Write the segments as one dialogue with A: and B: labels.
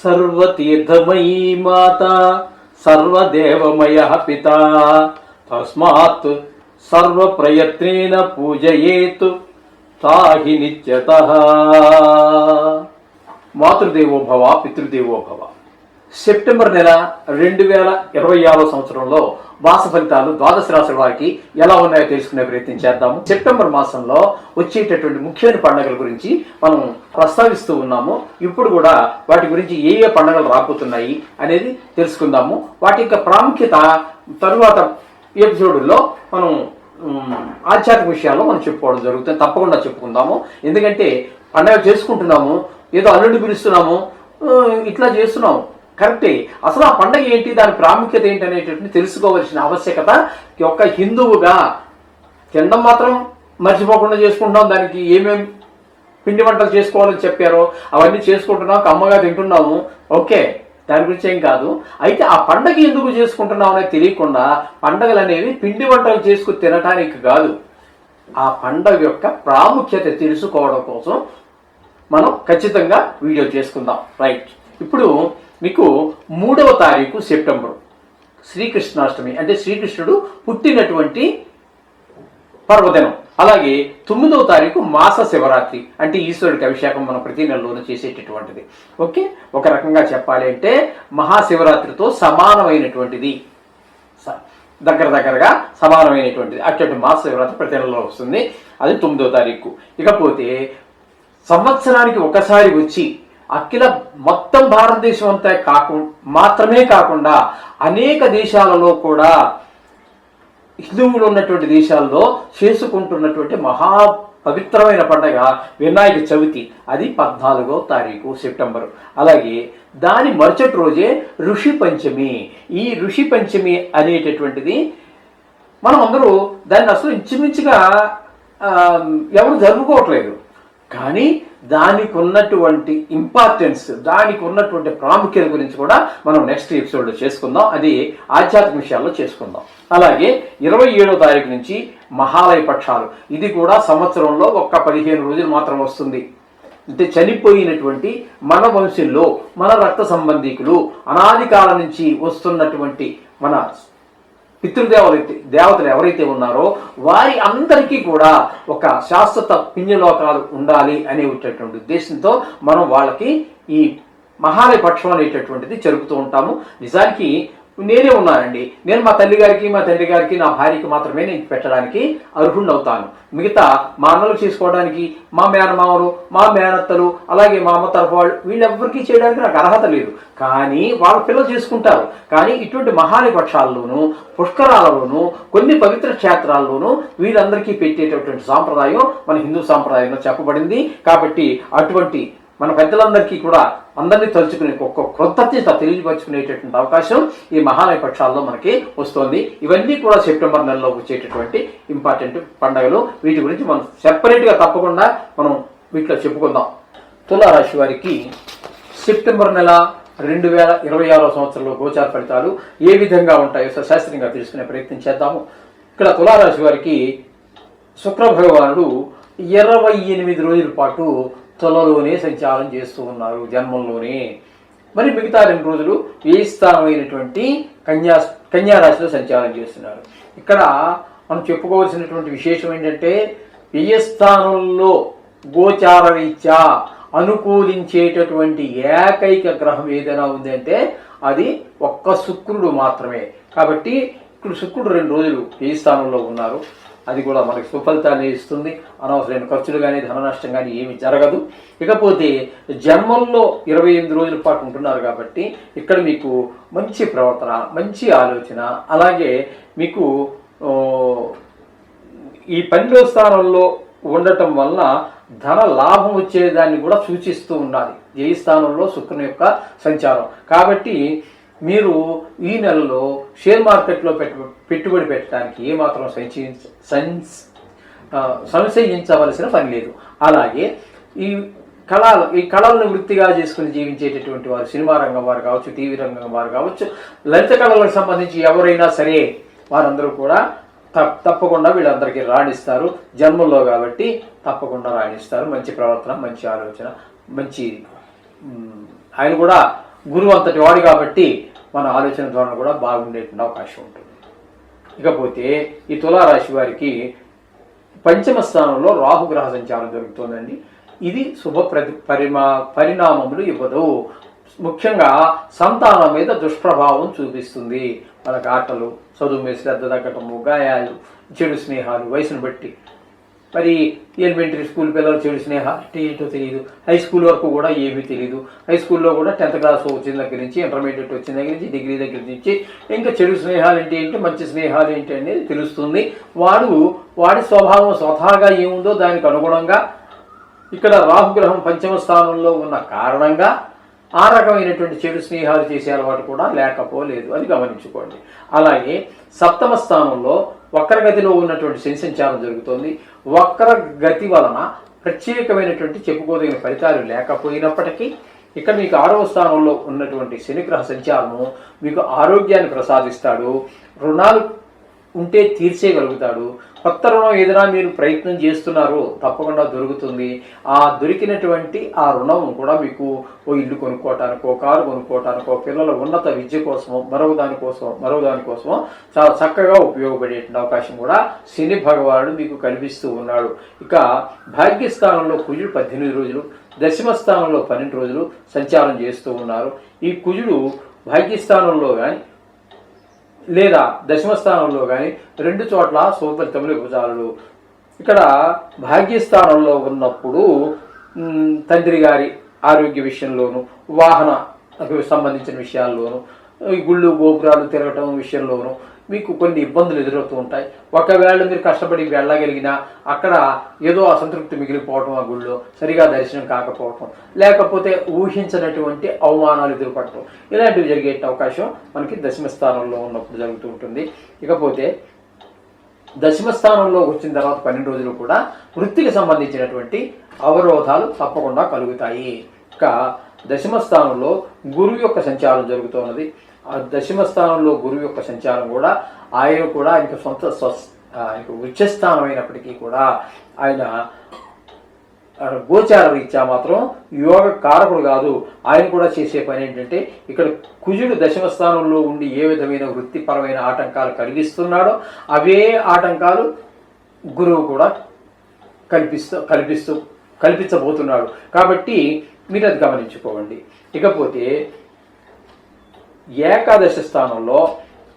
A: సర్వతీర్థమయీ మాత సర్వదేవమయ పిత తస్మాత్ సర్వప్రయత్నేన పూజయేత్ తాహి నిత్యతః. మాతృదేవో భవ పితృదేవో భవ. సెప్టెంబర్ నెల 2026 సంవత్సరంలో మాస ఫలితాలు ద్వాదశ రాశుల వారికి ఎలా ఉన్నాయో తెలుసుకునే ప్రయత్నం చేద్దాము. సెప్టెంబర్ మాసంలో వచ్చేటటువంటి ముఖ్యమైన పండుగల గురించి మనం ప్రస్తావిస్తూ ఉన్నాము. ఇప్పుడు కూడా వాటి గురించి ఏ ఏ పండుగలు రాబోతున్నాయి అనేది తెలుసుకుందాము. వాటి యొక్క ప్రాముఖ్యత తరువాత ఎపిసోడ్లో మనం ఆధ్యాత్మిక విషయాల్లో మనం చెప్పుకోవడం జరుగుతుంది. తప్పకుండా చెప్పుకుందాము. ఎందుకంటే పండుగ చేసుకుంటున్నాము, ఏదో అల్లుడిని పిలుస్తున్నాము, ఇట్లా చేస్తున్నాము, కరెక్టే. అసలు ఆ పండుగ ఏంటి, దాని ప్రాముఖ్యత ఏంటి అనేటటువంటి తెలుసుకోవాల్సిన ఆవశ్యకత ఒక హిందువుగా. తినడం మాత్రం మర్చిపోకుండా చేసుకుంటున్నాం. దానికి ఏమేమి పిండి వంటలు చేసుకోవాలని చెప్పారో అవన్నీ చేసుకుంటున్నాం, కమ్మగా తింటున్నాము, ఓకే, దాని గురించి ఏం కాదు. అయితే ఆ పండగ ఎందుకు చేసుకుంటున్నాం అనేది తెలియకుండా పండగలు అనేవి పిండి వంటలు చేసుకుని తినటానికి కాదు, ఆ పండగ యొక్క ప్రాముఖ్యత తెలుసుకోవడం కోసం మనం ఖచ్చితంగా వీడియో చేసుకుందాం. రైట్. ఇప్పుడు మీకు 3వ తారీఖు సెప్టెంబర్ శ్రీకృష్ణాష్టమి, అంటే శ్రీకృష్ణుడు పుట్టినటువంటి పర్వదినం. అలాగే 9వ తారీఖు మాస శివరాత్రి, అంటే ఈశ్వరుడికి అభిషేకం మనం ప్రతి నెలలోనూ చేసేటటువంటిది. ఓకే, ఒక రకంగా చెప్పాలి అంటే మహాశివరాత్రితో సమానమైనటువంటిది, దగ్గరగా సమానమైనటువంటిది. అటువంటి మాస శివరాత్రి ప్రతి నెలలో వస్తుంది. అది 9వ తారీఖు. ఇకపోతే సంవత్సరానికి ఒకసారి వచ్చి అఖిల మొత్తం భారతదేశం అంతా మాత్రమే కాకుండా అనేక దేశాలలో కూడా, హిందువులు ఉన్నటువంటి దేశాల్లో చేసుకుంటున్నటువంటి మహా పవిత్రమైన పండుగ వినాయక చవితి. అది 14వ తారీఖు సెప్టెంబర్. అలాగే దాని మరుసటి రోజే ఋషి పంచమి. ఈ ఋషి పంచమి అనేటటువంటిది మనం అందరూ దాన్ని అసలు ఇంచుమించుగా ఎవరు జరుపుకోవట్లేదు, కానీ దానికి ఉన్నటువంటి ఇంపార్టెన్స్, దానికి ఉన్నటువంటి ప్రాముఖ్యత గురించి కూడా మనం నెక్స్ట్ ఎపిసోడ్లో చేసుకుందాం. అది ఆధ్యాత్మిక విషయాల్లో చేసుకుందాం. అలాగే 27వ తారీఖు నుంచి మహాలయ పక్షాలు. ఇది కూడా సంవత్సరంలో ఒక్క 15 రోజులు మాత్రం వస్తుంది. అంటే చనిపోయినటువంటి మన వంశంలో మన రక్త సంబంధికులు అనాది కాలం నుంచి వస్తున్నటువంటి మన దేవతలు ఎవరైతే ఉన్నారో వారి అందరికీ కూడా ఒక శాశ్వత పుణ్యలోకాలు ఉండాలి అనేటటువంటి ఉద్దేశంతో మనం వాళ్ళకి ఈ మహాలయ పక్షం అనేటటువంటిది జరుపుతూ ఉంటాము. నిజానికి నేనే ఉన్నానండి, నేను మా తల్లి గారికి మా తండ్రి గారికి నా భార్యకి మాత్రమే నేను పెట్టడానికి అర్హుణ్ణి అవుతాను. మిగతా మా అన్నలు చేసుకోవడానికి, మా మేనమామలు, మా మేనత్తలు, అలాగే మా అమ్మ తరఫు వాళ్ళు, వీళ్ళెవ్వరికీ చేయడానికి నాకు అర్హత లేదు. కానీ వాళ్ళ పిల్లలు చేసుకుంటారు. కానీ ఇటువంటి మహాలయ పక్షాల్లోనూ పుష్కరాలలోనూ కొన్ని పవిత్ర క్షేత్రాల్లోనూ వీళ్ళందరికీ పెట్టేటటువంటి సాంప్రదాయం మన హిందూ సాంప్రదాయంలో చెప్పబడింది. కాబట్టి అటువంటి మన పెద్దలందరికీ కూడా అందరినీ తలుచుకునే ఒక కృతజ్ఞత తెలియపరుచుకునేటటువంటి అవకాశం ఈ మహాలయ పక్షాల్లో మనకి వస్తుంది. ఇవన్నీ కూడా సెప్టెంబర్ నెలలో వచ్చేటటువంటి ఇంపార్టెంట్ పండుగలు. వీటి గురించి మనం సెపరేట్గా తప్పకుండా మనం వీటిలో చెప్పుకుందాం. తులారాశి వారికి సెప్టెంబర్ నెల 2026 సంవత్సరంలో గోచార ఫలితాలు ఏ విధంగా ఉంటాయో శాస్త్రీయంగా తెలుసుకునే ప్రయత్నం చేద్దాము. ఇక్కడ తులారాశి వారికి శుక్ర భగవానుడు 28 రోజుల పాటు తులలోనే సంచారం చేస్తూ ఉన్నారు, జన్మంలోనే. మరి మిగతా 2 రోజులు వ్యయ స్థానమైనటువంటి కన్యారాశిలో సంచారం చేస్తున్నారు. ఇక్కడ మనం చెప్పుకోవాల్సినటువంటి విశేషం ఏంటంటే వ్యయస్థానంలో గోచార రీత్యా అనుకూలించేటటువంటి ఏకైక గ్రహం ఏదైనా ఉందంటే అది ఒక్క శుక్రుడు మాత్రమే. కాబట్టి ఇప్పుడు శుక్రుడు 2 రోజులు వ్యయ స్థానంలో ఉన్నారు. అది కూడా మనకి సుఫలితాన్ని ఇస్తుంది. అనవసరమైన ఖర్చులు కానీ ధన నష్టం కానీ ఏమి జరగదు. ఇకపోతే జన్మంలో 28 రోజుల పాటు ఉంటున్నారు కాబట్టి ఇక్కడ మీకు మంచి ప్రవర్తన, మంచి ఆలోచన, అలాగే మీకు ఈ 12వ స్థానంలో ఉండటం వల్ల ధన లాభం వచ్చేదాన్ని కూడా సూచిస్తూ ఉండాలి వ్యయ స్థానంలో శుక్రుని యొక్క సంచారం. కాబట్టి మీరు ఈ నెలలో షేర్ మార్కెట్లో పెట్టుబడి పెట్టడానికి ఏమాత్రం సంశయించవలసిన పని లేదు. అలాగే ఈ కళలను వృత్తిగా చేసుకుని జీవించేటటువంటి వారు, సినిమా రంగం వారు కావచ్చు, టీవీ రంగం వారు కావచ్చు, లలిత కళలకు సంబంధించి ఎవరైనా సరే వారందరూ కూడా తప్పకుండా వీళ్ళందరికీ రాణిస్తారు. జన్మల్లో కాబట్టి తప్పకుండా రాణిస్తారు. మంచి ప్రవర్తన, మంచి ఆలోచన, మంచి ఆయన కూడా గురువు అంతటి వాడు కాబట్టి మన ఆలోచన ధోరణి కూడా బాగుండేటువంటి అవకాశం ఉంటుంది. ఇకపోతే ఈ తులారాశి వారికి పంచమ స్థానంలో రాహుగ్రహ సంచారం జరుగుతుందండి. ఇది శుభ పరిణామములు ఇవ్వదు. ముఖ్యంగా సంతానం మీద దుష్ప్రభావం చూపిస్తుంది. వాళ్ళకి ఆటలు, చదువు మీద శ్రద్ధ తగ్గటము, గాయాలు, చెడు స్నేహాలు, వయసును బట్టి. మరి ఎలిమెంటరీ స్కూల్ పిల్లలు చెడు స్నేహాలు ఏంటో తెలియదు, హై స్కూల్ వరకు కూడా ఏమీ తెలియదు. హై స్కూల్లో కూడా 10th క్లాస్ వచ్చిన దగ్గర నుంచి, ఇంటర్మీడియట్ వచ్చిన దగ్గర నుంచి, డిగ్రీ దగ్గర నుంచి ఇంకా చెడు స్నేహాలు ఏంటి, మంచి స్నేహాలు ఏంటి అనేది తెలుస్తుంది. వాడి స్వభావం స్వతహాగా ఏముందో దానికి అనుగుణంగా ఇక్కడ రాహుగ్రహం పంచమ స్థానంలో ఉన్న కారణంగా ఆ రకమైనటువంటి చెడు స్నేహాలు చేసే అలవాటు కూడా లేకపోలేదు, అది గమనించుకోండి. అలాగే సప్తమ స్థానంలో వక్రగతిలో ఉన్నటువంటి శని సంచారం జరుగుతోంది. వక్రగతి వలన ప్రత్యేకమైనటువంటి చెప్పుకోదగిన ఫలితాలు లేకపోయినప్పటికీ ఇక్కడ మీకు 6వ స్థానంలో ఉన్నటువంటి శనిగ్రహ సంచారము మీకు ఆరోగ్యాన్ని ప్రసాదిస్తాడు. రుణాలు ఉంటే తీర్చేయగలుగుతాడు. కొత్త రుణం ఏదైనా మీరు ప్రయత్నం చేస్తున్నారో తప్పకుండా దొరుకుతుంది. ఆ దొరికినటువంటి ఆ రుణం కూడా మీకు ఓ ఇల్లు కొనుక్కోవటానికో, కారు కొనుక్కోవటానికో, పిల్లల ఉన్నత విద్య కోసమో, మరో దానికోసమో చాలా చక్కగా ఉపయోగపడేటువంటి అవకాశం కూడా శని భగవానుడు మీకు కల్పిస్తూ ఉన్నాడు. ఇక భాగ్యస్థానంలో కుజుడు 18 రోజులు, దశమ స్థానంలో 12 రోజులు సంచారం చేస్తూ ఉన్నారు. ఈ కుజుడు భాగ్యస్థానంలో కానీ లేదా దశమ స్థానంలో కానీ 2 చోట్ల శుభఫలితములు ఇవ్వజాలడు. ఇక్కడ భాగ్యస్థానంలో ఉన్నప్పుడు తండ్రి గారి ఆరోగ్య విషయంలోను, వాహనకు సంబంధించిన విషయాల్లోనూ, ఈ గుళ్ళు గోపురాలు తిరగటం విషయంలోనూ మీకు కొన్ని ఇబ్బందులు ఎదురవుతూ ఉంటాయి. ఒకవేళ మీరు కష్టపడి వెళ్ళగలిగినా అక్కడ ఏదో అసంతృప్తి మిగిలిపోవటం, ఆ గుళ్ళో సరిగా దర్శనం కాకపోవటం, లేకపోతే ఊహించినటువంటి అవమానాలు ఎదురుపడటం, ఇలాంటివి జరిగే అవకాశం మనకి దశమ స్థానంలో ఉన్నప్పుడు జరుగుతూ ఉంటుంది. ఇకపోతే దశమ స్థానంలో వచ్చిన తర్వాత 12 రోజులు కూడా వృత్తికి సంబంధించినటువంటి అవరోధాలు తప్పకుండా కలుగుతాయి. ఇక దశమ స్థానంలో గురువు యొక్క సంచారం జరుగుతున్నది. ఆ దశమ స్థానంలో గురువు యొక్క సంచారం కూడా ఆయనకు సొంత ఆయనకు ఉచ్చస్థానం అయినప్పటికీ కూడా ఆయన గోచార రీత్యా మాత్రం యోగ కారకుడు కాదు. ఆయన కూడా చేసే పని ఏంటంటే ఇక్కడ కుజుడు దశమ స్థానంలో ఉండి ఏ విధమైన వృత్తిపరమైన ఆటంకాలు కలిగిస్తున్నాడో అవే ఆటంకాలు గురువు కూడా కల్పించబోతున్నాడు. కాబట్టి మీరు అది గమనించుకోండి. ఇకపోతే ఏకాదశ స్థానంలో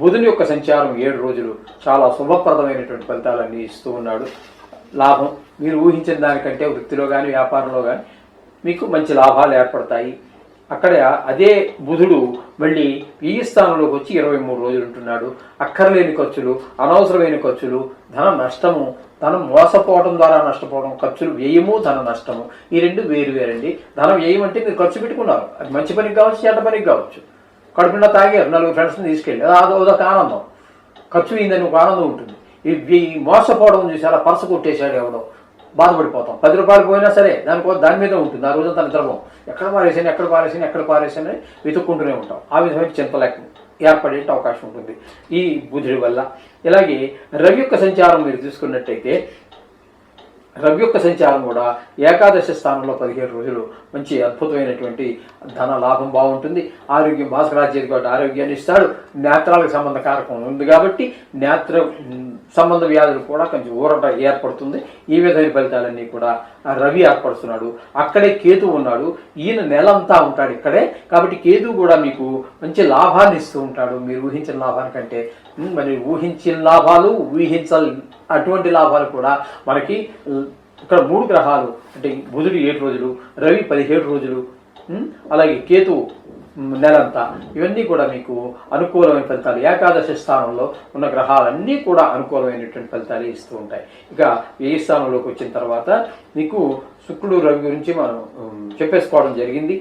A: బుధుని యొక్క సంచారం 7 రోజులు చాలా శుభప్రదమైనటువంటి ఫలితాలన్నీ ఇస్తూ ఉన్నాడు. లాభం మీరు ఊహించిన దానికంటే వృత్తిలో కానీ వ్యాపారంలో కానీ మీకు మంచి లాభాలు ఏర్పడతాయి. అక్కడ అదే బుధుడు మళ్ళీ ఈ స్థానంలోకి వచ్చి 23 రోజులు ఉంటున్నాడు. అక్కర్లేని ఖర్చులు, అనవసరమైన ఖర్చులు, ధన నష్టము, ధనం మోసపోవడం ద్వారా నష్టపోవడం, ఖర్చులు వ్యయము, ధన నష్టము, ఈ రెండు వేరువేరండి. ధనం వ్యయం అంటే మీరు ఖర్చు పెట్టుకున్నారు, అది మంచి పనికి కావచ్చు, చెడ్డ పనికి కావచ్చు. కడుపుండా తాగారు, 4 ఫ్రెండ్స్ని తీసుకెళ్ళి, అదొక ఆనందం. ఖర్చు అయిందని ఒక ఆనందం ఉంటుంది. ఈ మోసపోవడం చూసారా, పర్సు కొట్టేశాడు ఎవడో, బాధపడిపోతాం. 10 రూపాయలు పోయినా సరే దాని మీద ఉంటుంది. ఆ రోజంతా నిద్రపోం, ఎక్కడ పారేసాను వెతుక్కుంటూనే ఉంటాం. ఆ విధమైన చింతలేక ఏర్పడే అవకాశం ఉంటుంది ఈ బుధుడి వల్ల. ఇలాగే రవి యొక్క సంచారం మీరు తీసుకున్నట్టయితే రవి యొక్క సంచారం కూడా ఏకాదశ స్థానంలో 17 రోజులు మంచి అద్భుతమైనటువంటి ధన లాభం బాగుంటుంది. ఆరోగ్యం భాస్కరాచార్య కాబట్టి ఆరోగ్యాన్ని ఇస్తాడు. నేత్రాలకు సంబంధ కారకం ఉంది కాబట్టి నేత్ర సంబంధ వ్యాధులు కూడా కొంచెం ఊరట ఏర్పడుతుంది. ఈ విధమైన ఫలితాలన్నీ కూడా రవి ఏర్పడుతున్నాడు. అక్కడే కేతు ఉన్నాడు. ఈయన నెలంతా ఉంటాడు ఇక్కడే. కాబట్టి కేతు కూడా మీకు మంచి లాభాన్ని ఇస్తూ ఉంటాడు. మీరు ఊహించిన లాభానికంటే మరి ఊహించిన లాభాలు, అటువంటి లాభాలు కూడా మనకి ఇక్కడ 3 గ్రహాలు అంటే బుధుడు 7 రోజులు, రవి 17 రోజులు, అలాగే కేతు నెలంతా, ఇవన్నీ కూడా మీకు అనుకూలమైన ఫలితాలు. ఏకాదశ స్థానంలో ఉన్న గ్రహాలన్నీ కూడా అనుకూలమైనటువంటి ఫలితాలు ఇస్తూ ఉంటాయి. ఇక ఏ స్థానంలోకి వచ్చిన తర్వాత మీకు శుక్రుడు రవి గురించి మనం చెప్పేసుకోవడం జరిగింది.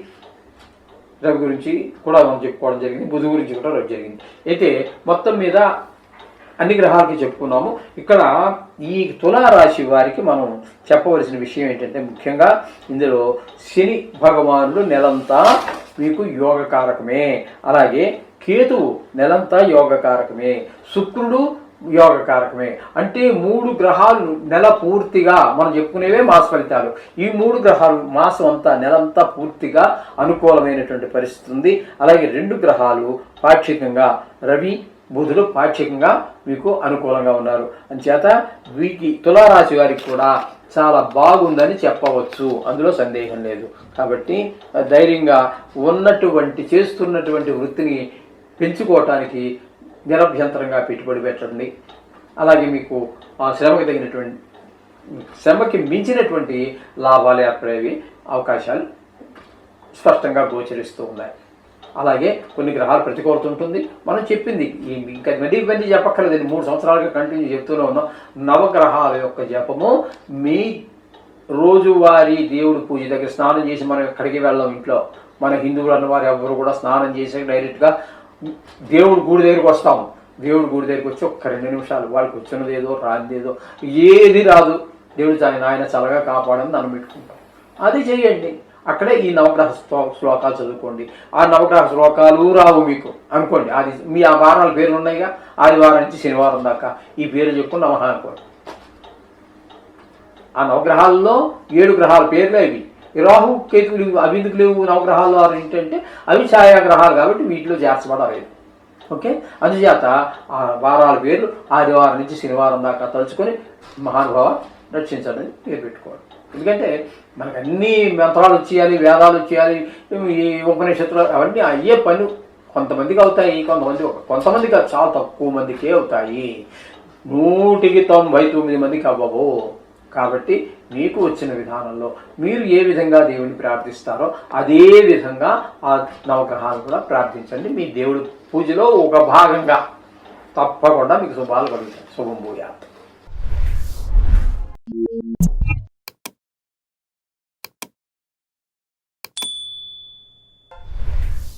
A: రవి గురించి కూడా మనం చెప్పుకోవడం జరిగింది. బుధు గురించి కూడా రవి జరిగింది. అయితే మొత్తం మీద అన్ని గ్రహాలకి చెప్పుకున్నాము. ఇక్కడ ఈ తులారాశి వారికి మనం చెప్పవలసిన విషయం ఏంటంటే ముఖ్యంగా ఇందులో శని భగవానుడు నెలంతా మీకు యోగకారకమే. అలాగే కేతువు నెలంతా యోగకారకమే. శుక్రుడు యోగకారకమే. అంటే 3 గ్రహాలు నెల పూర్తిగా మనం చెప్పుకునేవే మాస ఫలితాలు. ఈ 3 గ్రహాలు మాసం అంతా నెలంతా పూర్తిగా అనుకూలమైనటువంటి పరిస్థితి ఉంది. అలాగే 2 గ్రహాలు పాక్షికంగా రవి బుధులు పాక్షికంగా మీకు అనుకూలంగా ఉన్నారు. అంచేత వీరికి తులారాశి వారికి కూడా చాలా బాగుందని చెప్పవచ్చు, అందులో సందేహం లేదు. కాబట్టి ధైర్యంగా చేస్తున్నటువంటి వృత్తిని పెంచుకోవటానికి నిరభ్యంతరంగా పెట్టుబడి పెట్టండి. అలాగే మీకు ఆ శ్రమకి మించినటువంటి లాభాలు ఏర్పడేవి అవకాశాలు స్పష్టంగా గోచరిస్తూ ఉన్నాయి. అలాగే కొన్ని గ్రహాలు ప్రతికూలత ఉంటుంది. మనం చెప్పింది ఇంకా ఇవన్నీ చెప్పక్కర్లేదండి, 3 సంవత్సరాలుగా కంటిన్యూ చెప్తూనే ఉన్నాం. నవగ్రహాల యొక్క జపము మీ రోజువారీ దేవుడి పూజ దగ్గర స్నానం చేసి మనం ఎక్కడికి వెళ్ళాం. ఇంట్లో మన హిందువులు అన్నవారు ఎవరు కూడా స్నానం చేసి డైరెక్ట్గా దేవుడి గుడి దగ్గరికి వస్తాము. దేవుడి గుడి దగ్గరికి వచ్చి ఒక్క 2 నిమిషాలు వాళ్ళకి వచ్చినది ఏదో రానిదేదో ఏది రాదు, దేవుడు ఆయన చల్లగా కాపాడని దండం పెట్టుకుంటాం. అది చేయండి. అక్కడే ఈ నవగ్రహ శ్లోకాలు చదువుకోండి. ఆ నవగ్రహ శ్లోకాలు రావు మీకు అనుకోండి, అది మీ ఆ వారాల పేర్లు ఉన్నాయిగా, ఆదివారం నుంచి శనివారం దాకా ఈ పేరు చెప్పుకుని నమః అనుకోండి. ఆ నవగ్రహాల్లో 7 గ్రహాల పేర్లు అవి. రాహు కేతువులు అవి ఎందుకు లేవు నవగ్రహాలు ఏంటంటే అవి ఛాయాగ్రహాలు కాబట్టి వీటిలో చేర్చబడలేదు. ఓకే, అందుచేత ఆ వారాల పేర్లు ఆదివారం నుంచి శనివారం దాకా తలుచుకొని మహానుభావ రక్షించాలని పేరు పెట్టుకోవాలి. ఎందుకంటే మనకు అన్ని మంత్రాలు వచ్చేయాలి, వేదాలు వచ్చేయాలి, ఈ ఉపనిషత్తులు అవన్నీ అయ్యే పని కొంతమందికి అవుతాయి, కొంతమందికి చాలా తక్కువ మందికే అవుతాయి. 199 మందికి అవ్వవు. కాబట్టి మీకు వచ్చిన విధానంలో మీరు ఏ విధంగా దేవుని ప్రార్థిస్తారో అదే విధంగా ఆ నవగ్రహాలు కూడా ప్రార్థించండి. మీ దేవుడి పూజలో ఒక భాగంగా తప్పకుండా మీకు శుభాలు కలుగుతాయి. శుభం భూయాత్.